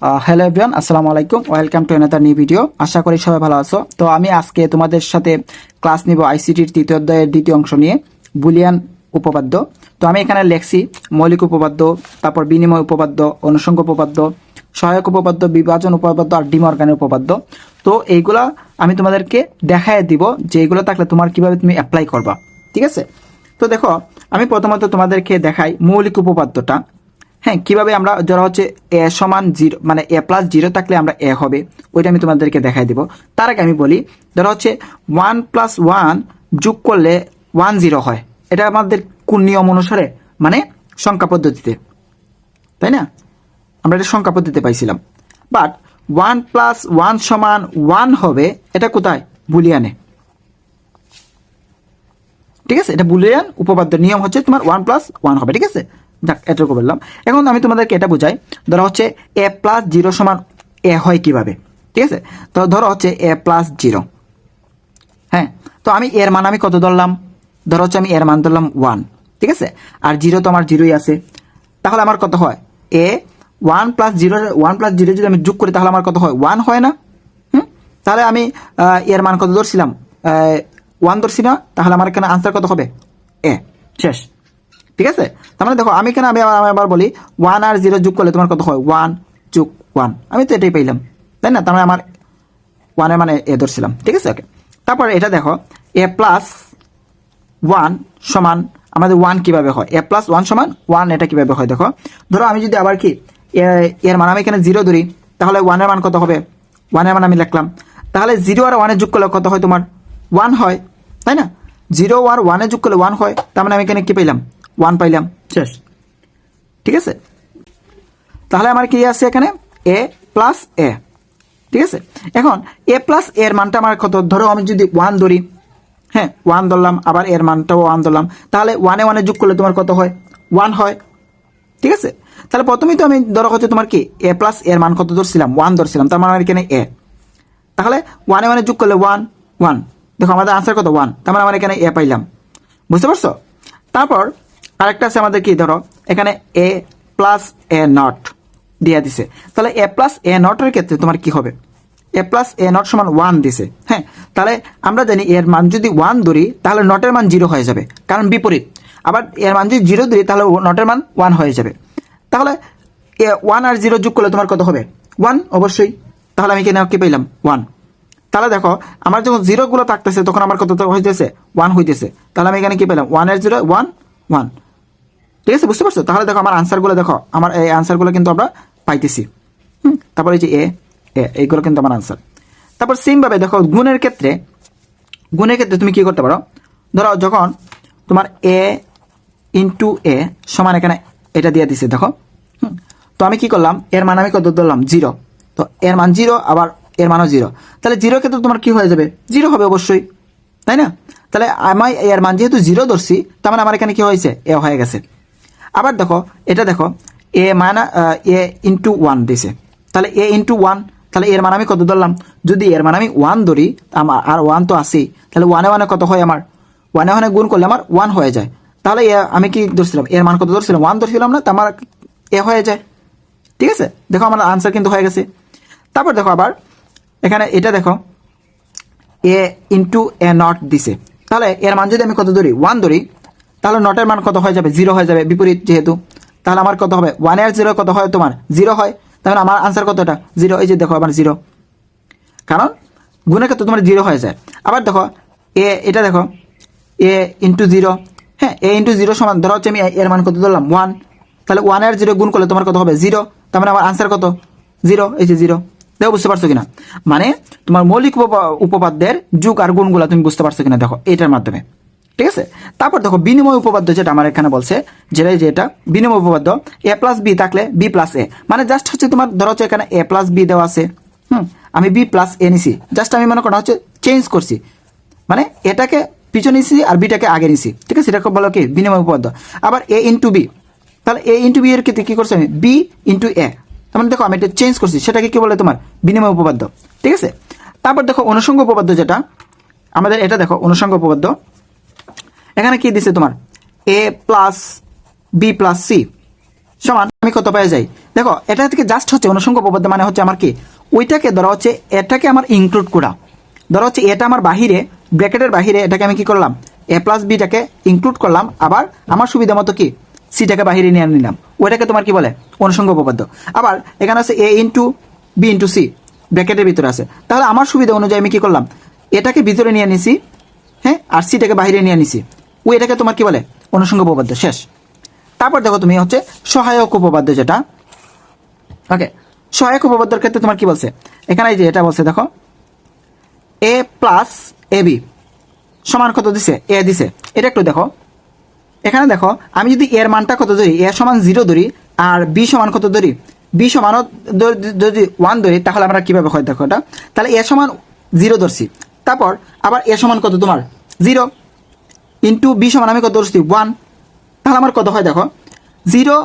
Hello everyone, আসসালামু আলাইকুম। Welcome to another new video. আশা করি সবাই ভালো আছো। তো আমি আজকে তোমাদের সাথে ক্লাস নিব আইসিটির তৃতীয় অধ্যায়ের দ্বিতীয় অংশ নিয়ে, বুলিয়ান উপপাদ্য। তো আমি এখানে লেখছি মৌলিক উপপাদ্য, তারপর বিনিময় উপপাদ্য, অনুষঙ্গ উপপাদ্য, সহায়ক উপপাদ্য, বিভাজন উপপাদ্য আর ডিমর্গানের উপপাদ্য। তো এইগুলা আমি তোমাদেরকে দেখায় দিব যে এইগুলো থাকলে তোমার কিভাবে তুমি অ্যাপ্লাই করবা, ঠিক আছে? তো দেখো, আমি প্রথমত তোমাদেরকে দেখাই মৌলিক উপপাদ্যটা। হ্যাঁ, কিভাবে আমরা ধরা হচ্ছে এ সমান জিরো, মানে এ প্লাস জিরো থাকলে আমরা এ হবে, ওইটা আমি তোমাদেরকে দেখাই দিব। তার আগে আমি বলি, ধরা হচ্ছে 1+1 যোগ করলে 10 হয়। এটা আমাদের কোন নিয়ম অনুসারে, মানে সংখ্যা পদ্ধতিতে, তাই না? আমরা এটা সংখ্যা পদ্ধতিতে পাইছিলাম। বাট 1+1 সমান 1 হবে, এটা কোথায়? বুলিয়ানে। ঠিক আছে, এটা বুলিয়ান উপপাদ্য নিয়ম হচ্ছে তোমার 1+1 হবে, ঠিক আছে? যাক, এটুকু বললাম। এখন আমি তোমাদেরকে এটা বুঝাই, ধরো হচ্ছে a+0 সমান এ হয় কিভাবে, ঠিক আছে? তো ধরো হচ্ছে a+0, হ্যাঁ। তো আমি এর মান আমি কত ধরলাম? ধরো হচ্ছে আমি এর মান ধরলাম 1, ঠিক আছে? আর 0 তো আমার 0ই আছে। তাহলে আমার কত হয়? 1+0 যদি আমি যোগ করি তাহলে আমার কত হয়? 1 হয় না? তাহলে আমি এর মান কত ধরছিলাম? 1 ধরছি না? তাহলে আমার এখানে আনসার কত হবে? এ। শেষ, ঠিক আছে? তার মানে দেখো, আমি এখানে আমি আবার বলি, 1 আর 0 যোগ করলে তোমার কত হয়? 1 যোগ 1। আমি তো এটাই পাইলাম, তাই না? তার মানে আমার 1 এর মানে এ ধরছিলাম, ঠিক আছে? ওকে। তারপর এটা দেখো, a+1 সমান আমাদের 1 কিভাবে হয়? a+1 সমান 1 এটা কিভাবে হয় দেখো। ধরো আমি যদি আবার কি এর মান আমি এখানে 0 ধরি, তাহলে 1 এর মান কত হবে? 1 এর মান আমি লিখলাম। তাহলে 0 আর 1 এর যোগ করলে কত হয়? তোমার 1 হয়, তাই না? 0 আর 1 এর যোগ করলে 1 হয়। তার মানে আমি এখানে কি পাইলাম? 1 পাইলাম। শেষ, ঠিক আছে? তাহলে আমার কি আছে এখানে? a+a, ঠিক আছে? এখন a+a এর মানটা আমার কত? ধরো আমি যদি 1 ধরি, হ্যাঁ 1 ধরলাম, আবার এর মানটাও 1 ধরলাম, তাহলে 1 এ 1 এ যোগ করলে তোমার কত হয়? 1 হয়, ঠিক আছে? তাহলে প্রথমেই তো আমি ধরো হচ্ছে তোমার কি a+ এর মান কত ধরছিলাম? 1 ধরছিলাম। তার মানে এখানে a। তাহলে 1 এ 1 এ যোগ করলে 1 1। দেখো আমাদের আনসার কত? 1। তার মানে আমার এখানে a পাইলাম। বুঝতে পারছো? তারপর আরেকটা আছে আমাদের কি, ধরো এখানে a+a0 দিয়ে দিছে। তাহলে a+a0 এর ক্ষেত্রে তোমার কি হবে? a+a0 সমান 1 দিছে, হ্যাঁ। তাহলে আমরা জানি এর মান যদি 1 ধরি তাহলে নটের মান 0 হয়ে যাবে, কারণ বিপরীত। আবার এর মান যদি 0 ধরি তাহলে নটের মান 1 হয়ে যাবে। তাহলে 1 আর 0 যোগ করলে তোমার কত হবে? 1 অবশ্যই। তাহলে আমি কি পেলাম? 1। তাহলে দেখো, আমার যখন 0 গুলো থাকতেছে তখন আমার কত হইতেছে? 1 হইতেছে। তাহলে আমি এখানে কি পেলাম? 1 এর 0 1 1, ঠিক আছে? বুঝতে পারছো? তাহলে দেখো আমার আনসারগুলো দেখো, আমার এই আনসারগুলো কিন্তু আমরা পাইতেছি। তারপর এই যে এইগুলো কিন্তু আমার আনসার। তারপর সেম ভাবে দেখো গুণের ক্ষেত্রে তুমি কি করতে পারো? ধরো যখন তোমার a সমান এখানে এটা দিয়ে দিছে, দেখো। তো আমি কি করলাম? এর মান আমি কত ধরলাম? 0। তো এর মান 0, আবার এর মানও 0। তাহলে 0 ক্ষেত্রে তোমার কি হয়ে যাবে? 0 হবে অবশ্যই, তাই না? তাহলে আমি এর মান যেহেতু 0 ধরছি, তার মানে আমার এখানে কি হয়েছে? এ হয়ে গেছে। আবার দেখো, এটা দেখো, a×1 দিছে। তাহলে a×1, তাহলে এর মান আমি কত ধরলাম? যদি এর মান আমি 1 ধরি, আমার আর 1 তো আছেই, তাহলে 1 এ 1 কত হয়? আমার 1 এ 1 গুণ করলে আমার 1 হয়ে যায়। তাহলে আমি কি ধরছিলাম? এর মান কত ধরছিলাম? 1 ধরছিলাম না? তো আমার এ হয়ে যায়, ঠিক আছে? দেখো আমার আনসার কিন্তু হয়ে গেছে। তারপর দেখো আবার এখানে এটা দেখো, a×a0 দিছে। তাহলে এর মান যদি আমি কত ধরি? 1 ধরি, তাহলে নটের মান কত হয়ে যাবে? 0 হয়ে যাবে, বিপরীত যেহেতু। তাহলে আমার কত হবে? 1 এর 0 কত হয়? তোমার 0 হয়। তাহলে আমার আনসার কতটা? 0। এই যে দেখো আমার 0, কারণ গুণের ক্ষেত্রে তোমার 0 হয়ে যায়। আবার দেখো এটা দেখো, a×0, হ্যাঁ a×0 সমান, ধরো হচ্ছে আমি এর মান কত ধরলাম? 1। তাহলে 1 এর 0 গুণ করলে তোমার কত হবে? 0। তার মানে আমার আনসার কত? 0। এই যে 0। দেখো, বুঝতে পারছো কিনা? মানে তোমার মৌলিক উপপাদ্যের যুগ আর গুণগুলো তুমি বুঝতে পারছো কিনা দেখো এটার মাধ্যমে, ঠিক আছে? তারপর দেখো বিনিময় উপপাদ্য, যেটা আমার এখানে বলছে, যেটা বিনিময় উপপাদ্য, a+b থাকলে b+a, মানে জাস্ট হচ্ছে তোমার ধরো হচ্ছে এখানে a+b দেওয়া আছে, আমি b+a নিছি, জাস্ট আমি মনে করা হচ্ছে চেঞ্জ করছি, মানে এটাকে পিছনে নিছি আর বিটাকে আগে নিছি, ঠিক আছে? সেটাকে বলো কি? বিনিময় উপপাদ্য। আবার a×b, তাহলে a×b এর ক্ষেত্রে কি করছি আমি? b×a, তার মানে দেখো আমি এটা চেঞ্জ করছি, সেটাকে কি বলে? তোমার বিনিময় উপপাদ্য, ঠিক আছে? তারপর দেখো অনুষঙ্গ উপপাদ্য, যেটা আমাদের, এটা দেখো অনুষঙ্গ উপপাদ্য। এখানে কি দিছে তোমার? a+b+c, সমান আমি কত পেয়ে যাই। দেখো এটা থেকে জাস্ট হচ্ছে অনুষঙ্গ উপপাদ্য মানে হচ্ছে আমার কি ওইটাকে ধরা হচ্ছে এটাকে আমার ইনক্লুড করা, ধরা হচ্ছে এটা আমার বাহিরে ব্র্যাকেটের বাহিরে এটাকে আমি কি করলাম এ প্লাস বিটাকে ইনক্লুড করলাম, আবার আমার সুবিধা মতো কি সিটাকে বাহিরে নিয়ে নিলাম, ওইটাকে তোমার কি বলে অনুষঙ্গ উপপাদ্য। আবার এখানে আছে এ ইন্টু বি ইন্টু সি ব্র্যাকেটের ভিতরে আছে, তাহলে আমার সুবিধা অনুযায়ী আমি কি করলাম এটাকে ভিতরে নিয়ে নিছি, হ্যাঁ, আর সিটাকে বাহিরে নিয়ে নিছি, ওই এটাকে তোমার কি বলে অনুষঙ্গ উপপাদ্য। শেষ। তারপর দেখো তুমি হচ্ছে সহায়ক উপপাদ্য যেটা, ওকে, সহায়ক উপপাদ্যের ক্ষেত্রে তোমার কি বলছে এখানে এই যে এটা বলছে দেখো এ প্লাস এ বি সমান কত দিছে এ দিছে, এটা একটু দেখো এখানে দেখো আমি যদি এর মানটা কত ধরি এ সমান 0 ধরি আর বি সমান কত ধরি বি সমানও যদি 1 ধরি তাহলে আমরা কিভাবে হয় দেখো এটা, তাহলে এ সমান 0 ধরছি, তারপর আবার এ সমান কত তোমার 0 ইন্টু বি সমান আমি কত ধরছি 1, তাহলে আমার কত হয় দেখো 0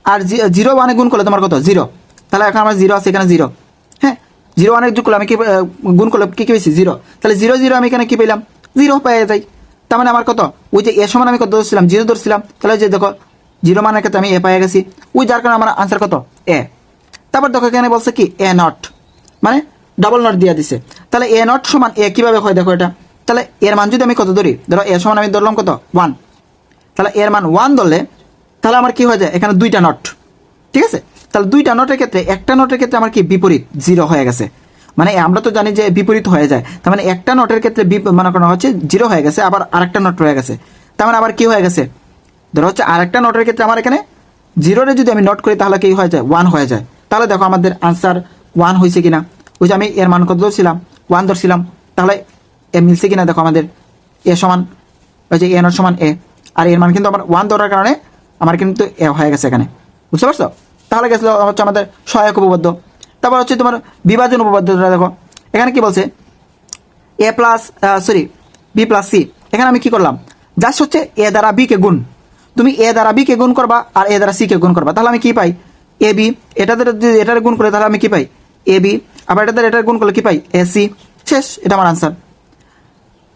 আর 0 1 গুণ করলে তোমার কত 0, তাহলে এখন আমার 0 আছে এখানে 0, হ্যাঁ 0 1 যোগ করলে আমি কি গুণ করলে কি পেয়েছি 0, তাহলে 0 0 আমি এখানে কি পেলাম 0 পেয়ে যাই। তার মানে আমার কত ওই যে এ সমান আমি কত ধরছিলাম 0 ধরছিলাম, তাহলে যে দেখো 0 মানের ক্ষেত্রে আমি এ পেয়ে গেছি, ওই যার কারণে আমার আনসার কত এ। তারপর দেখো এখানে বলছে কি এ নট মানে ডাবল নট দিয়ে দিছে, তাহলে এ নট সমান এ কিভাবে হয় দেখো এটা, তাহলে এর মান যদি আমি কত ধরি ধরো এ সমান আমি ধরলাম কত 1, তাহলে এর মান 1 ধরলে তাহলে আমার কি হয়ে যায় এখানে দুইটা নট, ঠিক আছে, তাহলে দুইটা নটের ক্ষেত্রে একটা নটের ক্ষেত্রে আমার কি বিপরীত 0 হয়ে গেছে, মানে আমরা তো জানি যে বিপরীত হয়ে যায়, তার মানে একটা নটের ক্ষেত্রে মনে করা হচ্ছে 0 হয়ে গেছে, আবার আরেকটা নট রয়ে গেছে, তার মানে আবার কি হয়ে গেছে ধরো হচ্ছে আরেকটা নটের ক্ষেত্রে আমার এখানে 0 যদি আমি নট করি তাহলে কি হয়ে যায় 1 হয়ে যায়, তাহলে দেখো আমাদের আনসার 1 হয়েছে কিনা, ওই যে আমি এর মান কত ধরছিলাম 1 ধরছিলাম, তাহলে এ মিলছে কিনা দেখো আমাদের এ সমান ওই যে এ নট সমান এ, আর এর মান কিন্তু আমার 1 ধরার কারণে আমার কিন্তু এ হয়ে গেছে এখানে, বুঝতে পারছো, তাহলে গেছিল হচ্ছে আমাদের সহায়ক উপপাদ্য। তারপর হচ্ছে তোমার বিভাজন উপপাদ্যটা দেখো এখানে কি বলছে এ প্লাস বি প্লাস সি, এখানে আমি কি করলাম জাস্ট হচ্ছে এ দ্বারা বি কে গুণ, তুমি এ দ্বারা বি কে গুণ করবা আর এ দ্বারা সি কে গুণ করবা, তাহলে আমি কি পাই এ বি, এটা দ্বারা যদি এটার গুণ করে তাহলে আমি কি পাই এ বি, আবার এটা দ্বারা এটার গুণ করলে কি পাই এ সি, শেষ, এটা আমার আনসার।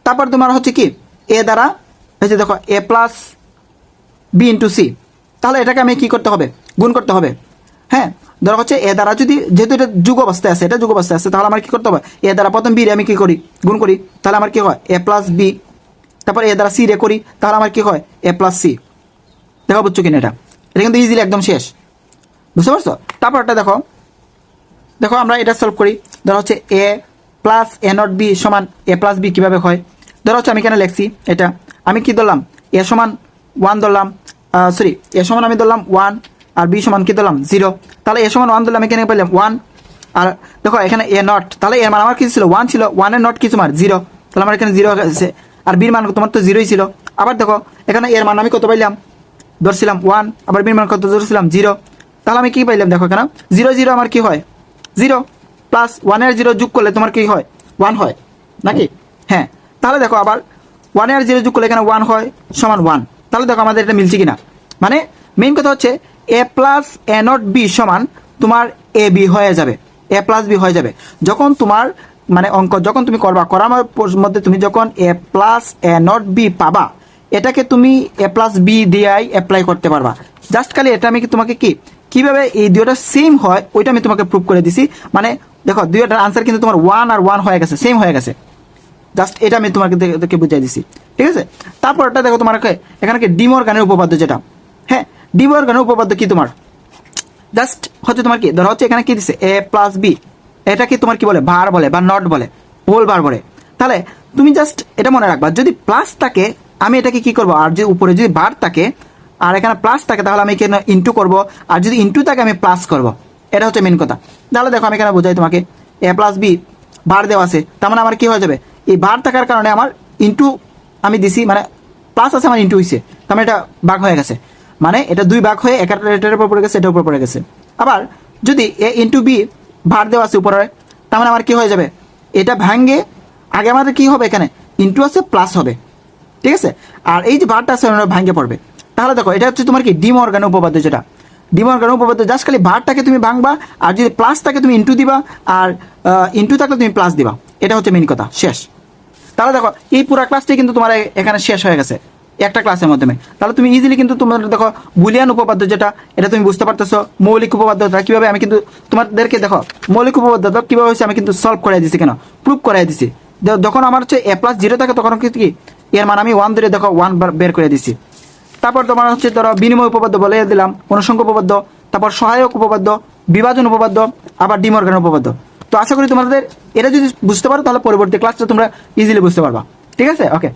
তারপর তোমার হচ্ছে কি এ দ্বারা এই যে দেখো এ প্লাস বি ইন্টু সি, তাহলে এটাকে আমি কি করতে হবে গুণ করতে হবে, হ্যাঁ, ধরো হচ্ছে এ দ্বারা যদি যেহেতু এটা যুগ অবস্থায় আছে, এটা যুগ অবস্থায় আছে, তাহলে আমার কি করতে হবে এ দ্বারা প্রথম বি রে আমি কি করি গুণ করি, তাহলে আমার কি হয় এ প্লাস বি, তারপর এ দ্বারা সি রে করি তাহলে আমার কি হয় এ প্লাস সি, দেখো বুঝছো কিনা এটা, এটা কিন্তু ইজিলি একদম শেষ, বুঝতে পারছো। তারপর এটা দেখো দেখো আমরা এটা সলভ করি, ধরো হচ্ছে এ প্লাস এ নট বি সমান এ প্লাস বি কীভাবে হয়, ধরো হচ্ছে আমি এখানে লিখছি এটা আমি কি ধরলাম এ সমান 1 ধরলাম, এ সমান আমি ধরলাম 1 আর বি সমান কি ধরলাম 0, তাহলে এ সমান 1 ধরলাম এখানে পেলাম 1, আর দেখো এখানে এ নট, তাহলে এর মান আমার কি ছিল 1 ছিল, 1 এর নট কি তোমার 0, তাহলে আমার এখানে 0 আছে, আর বির মান তোমার তো 0ই ছিল, আবার দেখো এখানে এর মান আমি কত পাইলাম ধরছিলাম 1, আবার বির মান কত ধরছিলাম 0, তাহলে আমি কি পাইলাম দেখো এখানে 0 0 আমার কি হয় 0 প্লাস 1 এর 0 যোগ করলে তোমার কি হয় 1 হয় নাকি, হ্যাঁ, তাহলে দেখো আবার 1 এর 0 যোগ করলে এখানে 1 হয় সমান 1, তাহলে দেখো আমাদের এটা মিলছে কিনা, মানে মেইন কথা হচ্ছে এ প্লাস এ নট বি সমান তোমার এ বি হয়ে যাবে, এ প্লাস বি হয়ে যাবে যখন তোমার মানে অঙ্ক যখন তুমি করবা, করার মধ্যে তুমি যখন এ প্লাস এ নট বি পাবা এটাকে তুমি এ প্লাস বি দিয়েই অ্যাপ্লাই করতে পারবা, জাস্ট খালি এটা আমি তোমাকে কিভাবে এই দুইটা সেম হয় ওইটা আমি তোমাকে প্রুভ করে দিছি, মানে দেখো দুইটার আনসার কিন্তু তোমার 1 আর 1 হয়ে গেছে, সেম হয়ে গেছে, জাস্ট এটা আমি তোমাকে বুঝিয়ে দিছি, ঠিক আছে। তারপরটা দেখো তোমার এখানে কি ডিমর্গানের উপপাদ্য যেটা, হ্যাঁ ডিমর্গানের উপপাদ্য কি তোমার জাস্ট হচ্ছে তোমার কি ধরো হচ্ছে এখানে কি দিছে এ প্লাস বি, এটা কি তোমার কি বলে ভার বলে বা নট বলে হোল বার বলে, তাহলে তুমি জাস্ট এটা মনে রাখবা যদি প্লাস থাকে আমি এটাকে কি করবো, আর যদি উপরে যদি বার থাকে আর এখানে প্লাস থাকে তাহলে আমি এখানে ইন্টু করবো, আর যদি ইন্টু থাকে আমি প্লাস করবো, এটা হচ্ছে মেন কথা। তাহলে দেখো আমি এখানে বোঝাই তোমাকে এ প্লাস বি বার দেওয়া আছে, তার মানে আমার কি হয়ে যাবে এই বার থাকার কারণে আমার ইন্টু আমি দিছি, মানে প্লাস আছে আমার ইন্টু হয়েছে, তার মানে এটা ভাগ হয়ে গেছে, মানে এটা দুই ভাগ হয়ে এটার উপর পড়ে গেছে এটার উপর পড়ে গেছে। আবার যদি এ ইন্টু বি ভার দেওয়া আছে উপরে, তার মানে আমার কি হয়ে যাবে এটা ভাঙ্গে আগে আমাদের কি হবে এখানে ইন্টু আছে প্লাস হবে, ঠিক আছে, আর এই যে ভারটা আছে ভাঙ্গে পড়বে। তাহলে দেখো এটা হচ্ছে তোমার কি ডিমর্গানের উপপাদ্য যেটা, ডিমর্গানের উপপাদ্য জাস্ট খালি ভারটাকে তুমি ভাঙবা, আর যদি প্লাস থাকে তুমি ইন্টু দিবা, আর ইন্টু থাকলে তুমি প্লাস দিবা, এটা হচ্ছে মেন কথা, শেষ। তাহলে দেখো এই পুরো ক্লাসটি কিন্তু তোমার এখানে শেষ হয়ে গেছে, একটা ক্লাসের মাধ্যমে। তাহলে তুমি ইজিলি কিন্তু তোমার দেখো বুলিয়ান উপপাদ্য যেটা, এটা তুমি বুঝতে পারতেছো। মৌলিক উপপাদ্যটা কিভাবে আমি কিন্তু তোমাদেরকে দেখো মৌলিক উপপাদ্যটা কিভাবে হচ্ছে আমি কিন্তু সলভ করাই দিছি, কেন প্রুভ করাই দিছি। যখন আমার হচ্ছে a+0 থাকে তখন কি এর মান আমি 1 ধরে দেখো 1 বের করে দিছি। তারপর তোমার হচ্ছে ধরো বিনিময় উপপাদ্য বলে দিলাম, অনুসংখ্য উপপাদ্য, তারপর সহায়ক উপপাদ্য, বিভাজন উপপাদ্য, আবার ডিমর্গান উপপাদ্য। তো আশা করি তোমাদের এটা যদি বুঝতে পারো তাহলে পরবর্তী ক্লাসটা তোমরা ইজিলি বুঝতে পারবা। ঠিক আছে, ওকে।